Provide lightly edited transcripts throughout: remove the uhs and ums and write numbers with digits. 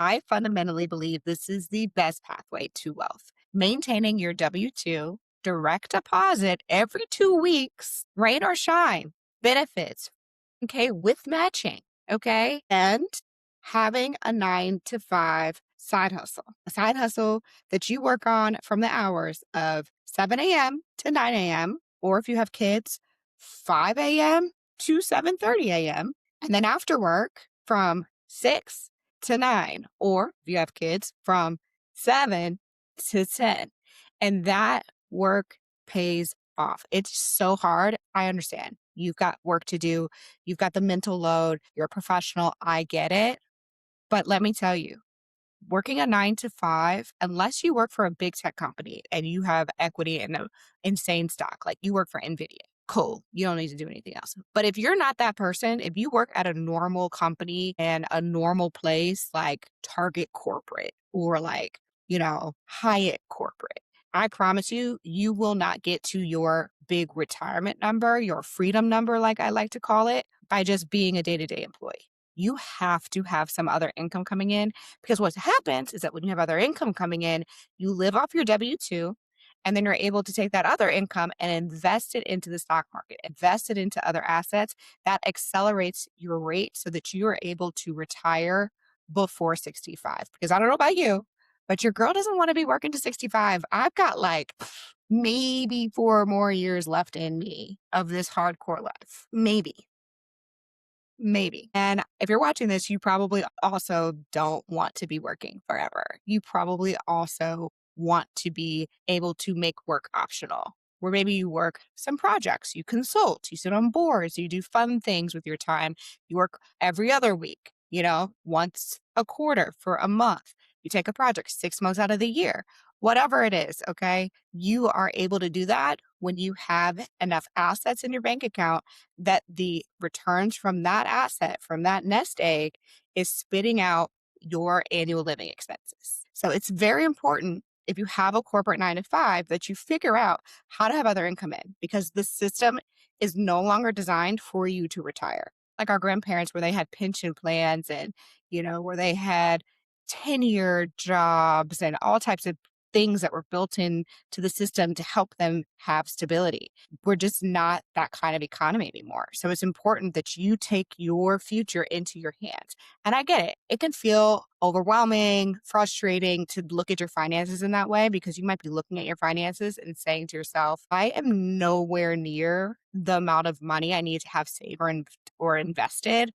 I fundamentally believe this is the best pathway to wealth. Maintaining your W 2, direct deposit every 2 weeks, rain or shine, benefits, okay, with matching, okay, and having a 9 to 5 side hustle, a side hustle that you work on from the hours of 7 a.m. to 9 a.m., or if you have kids, 5 a.m. to 7:30 a.m., and then after work from 6 to 9, or if you have kids, from 7 to 10. And that work pays off. It's so hard. I understand. You've got work to do. You've got the mental load. You're a professional. I get it. But let me tell you, working a 9 to 5, unless you work for a big tech company and you have equity in an insane stock, like you work for NVIDIA, cool. You don't need to do anything else. But if you're not that person, if you work at a normal company and a normal place like Target Corporate or like, Hyatt Corporate, I promise you, you will not get to your big retirement number, your freedom number, like I like to call it, by just being a day to day employee. You have to have some other income coming in, because what happens is that when you have other income coming in, you live off your W 2, and then you're able to take that other income and invest it into the stock market, invest it into other assets. That accelerates your rate so that you are able to retire before 65. Because I don't know about you, but your girl doesn't want to be working to 65. I've got like maybe 4 more years left in me of this hardcore life. Maybe. Maybe. And if you're watching this, you probably also don't want to be working forever. You probably also want to be able to make work optional, where maybe you work some projects, you consult, you sit on boards, you do fun things with your time. You work every other week, once a quarter for a month. You take a project 6 months out of the year, whatever it is. Okay. You are able to do that when you have enough assets in your bank account that the returns from that asset, from that nest egg, is spitting out your annual living expenses. So it's very important, if you have a corporate 9 to 5, that you figure out how to have other income in, because the system is no longer designed for you to retire. Like our grandparents, where they had pension plans and, where they had 10-year jobs and all types of things that were built in to the system to help them have stability. We're just not that kind of economy anymore. So it's important that you take your future into your hands. And I get it. It can feel overwhelming, frustrating to look at your finances in that way, because you might be looking at your finances and saying to yourself, I am nowhere near the amount of money I need to have saved or invested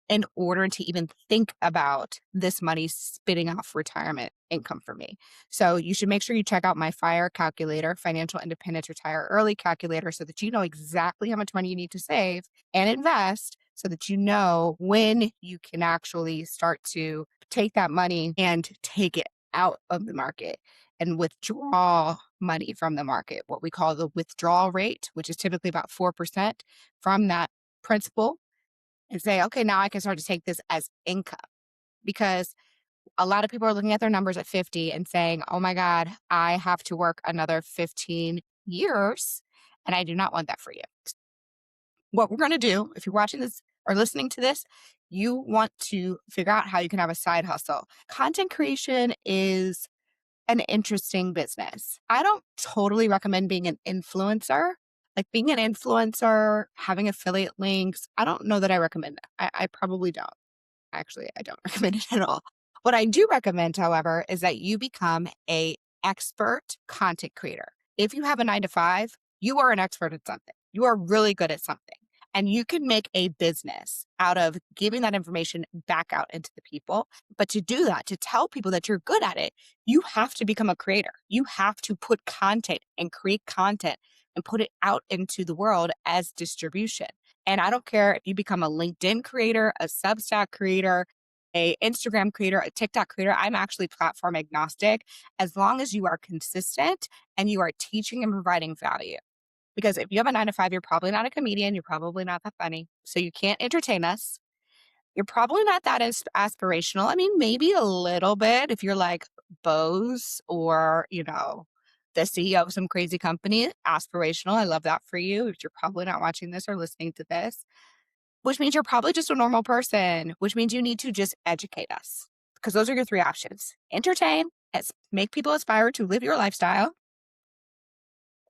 in order to even think about this money spitting off retirement income for me. So you should make sure you check out my FIRE calculator, Financial Independence Retire Early calculator, so that you know exactly how much money you need to save and invest, so that you know when you can actually start to take that money and take it out of the market and withdraw money from the market, what we call the withdrawal rate, which is typically about 4% from that principal, and say, okay, now I can start to take this as income. Because a lot of people are looking at their numbers at 50 and saying, oh my God, I have to work another 15 years. And I do not want that for you. What we're going to do, if you're watching this or listening to this, you want to figure out how you can have a side hustle. Content creation is an interesting business. I don't totally recommend being an influencer. Like being an influencer, having affiliate links, I don't know that I recommend that. I probably don't. Actually, I don't recommend it at all. What I do recommend, however, is that you become a expert content creator. If you have a 9 to 5, you are an expert at something. You are really good at something. And you can make a business out of giving that information back out into the people. But to do that, to tell people that you're good at it, you have to become a creator. You have to put content and create content and put it out into the world as distribution. And I don't care if you become a LinkedIn creator, a Substack creator, a Instagram creator, a TikTok creator. I'm actually platform agnostic, as long as you are consistent and you are teaching and providing value. Because if you have a 9 to 5, you're probably not a comedian. You're probably not that funny. So you can't entertain us. You're probably not that aspirational. I mean, maybe a little bit if you're like Bose or, the CEO of some crazy company, aspirational. I love that for you. If you're probably not watching this or listening to this, which means you're probably just a normal person, which means you need to just educate us. because those are your three options: entertain, make people aspire to live your lifestyle,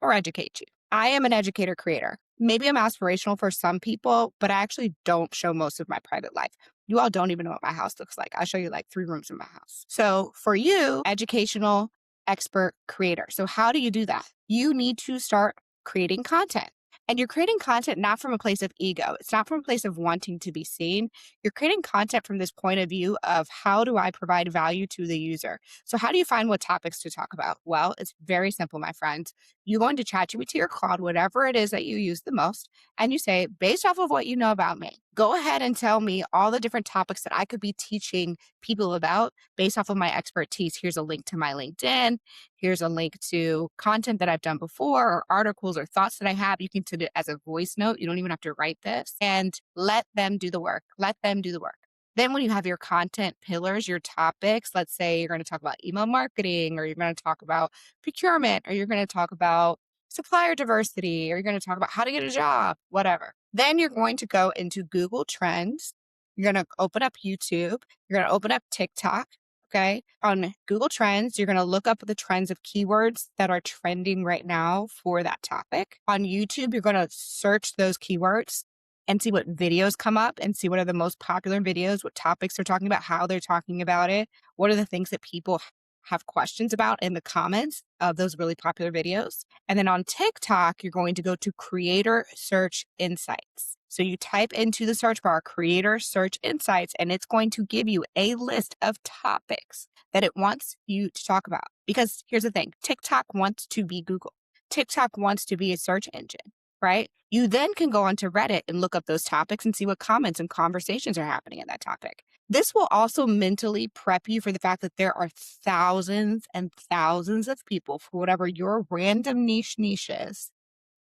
or educate you. I am an educator creator. Maybe I'm aspirational for some people, but I actually don't show most of my private life. You all don't even know what my house looks like. I'll show you like 3 rooms in my house. So for you, educational expert creator. So how do you do that? You need to start creating content. And you're creating content not from a place of ego. It's not from a place of wanting to be seen. You're creating content from this point of view of how do I provide value to the user? So how do you find what topics to talk about? Well, it's very simple, my friends. You go into ChatGPT or Claude, whatever it is that you use the most, and you say, based off of what you know about me, go ahead and tell me all the different topics that I could be teaching people about based off of my expertise. Here's a link to my LinkedIn. Here's a link to content that I've done before, or articles or thoughts that I have. You can send it as a voice note. You don't even have to write this, and let them do the work. Let them do the work. Then when you have your content pillars, your topics, let's say you're going to talk about email marketing, or you're going to talk about procurement, or you're going to talk about supplier diversity, or you're going to talk about how to get a job, whatever. Then you're going to go into Google Trends. You're going to open up YouTube. You're going to open up TikTok. Okay. On Google Trends, you're going to look up the trends of keywords that are trending right now for that topic. On YouTube, you're going to search those keywords and see what videos come up and see what are the most popular videos, what topics they're talking about, how they're talking about it, what are the things that people have questions about in the comments of those really popular videos. And then on TikTok, you're going to go to Creator Search Insights. So you type into the search bar, Creator Search Insights, and it's going to give you a list of topics that it wants you to talk about. Because here's the thing, TikTok wants to be Google. TikTok wants to be a search engine, right? You then can go onto Reddit and look up those topics and see what comments and conversations are happening in that topic. This will also mentally prep you for the fact that there are thousands and thousands of people for whatever your random niche is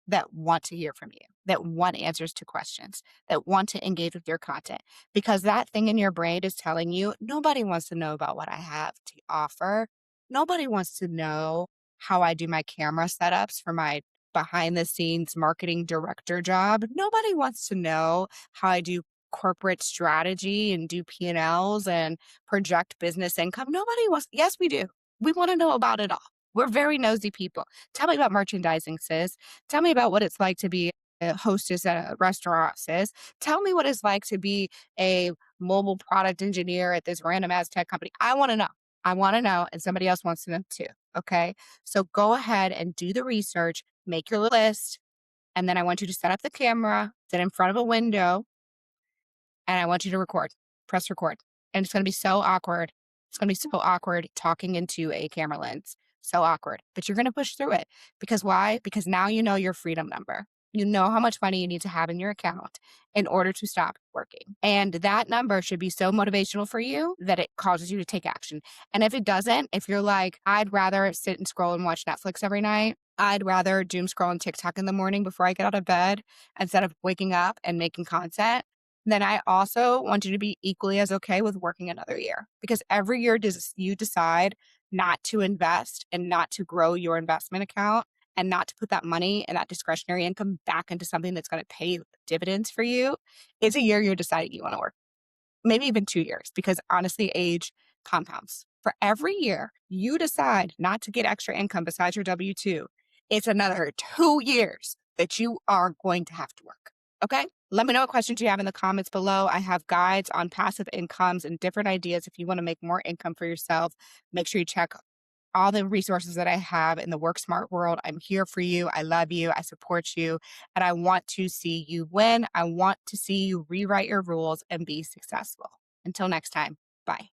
that want to hear from you, that want answers to questions, that want to engage with your content. Because that thing in your brain is telling you, nobody wants to know about what I have to offer. Nobody wants to know how I do my camera setups for my behind the scenes marketing director job. Nobody wants to know how I do corporate strategy and do P&Ls and project business income. Nobody wants, yes, we do. We want to know about it all. We're very nosy people. Tell me about merchandising, sis. Tell me about what it's like to be a hostess at a restaurant, sis. Tell me what it's like to be a mobile product engineer at this random ass tech company. I want to know. I want to know, and somebody else wants to know too. Okay. So go ahead and do the research, make your list, and then I want you to set up the camera, sit in front of a window, and I want you to record, press record. And it's going to be so awkward. It's going to be so awkward talking into a camera lens. So awkward, but you're going to push through it. Because why? Because now you know your freedom number. You know how much money you need to have in your account in order to stop working. And that number should be so motivational for you that it causes you to take action. And if it doesn't, if you're like, I'd rather sit and scroll and watch Netflix every night, I'd rather doom scroll on TikTok in the morning before I get out of bed instead of waking up and making content, then I also want you to be equally as okay with working another year. Because every year you decide not to invest and not to grow your investment account and not to put that money and that discretionary income back into something that's going to pay dividends for you, is a year you're deciding you want to work. Maybe even 2 years, because honestly, age compounds. For every year you decide not to get extra income besides your W-2, it's another 2 years that you are going to have to work. Okay? Let me know what questions you have in the comments below. I have guides on passive incomes and different ideas. If you want to make more income for yourself, make sure you check all the resources that I have in the Work Smart world. I'm here for you. I love you. I support you. And I want to see you win. I want to see you rewrite your rules and be successful. Until next time, bye.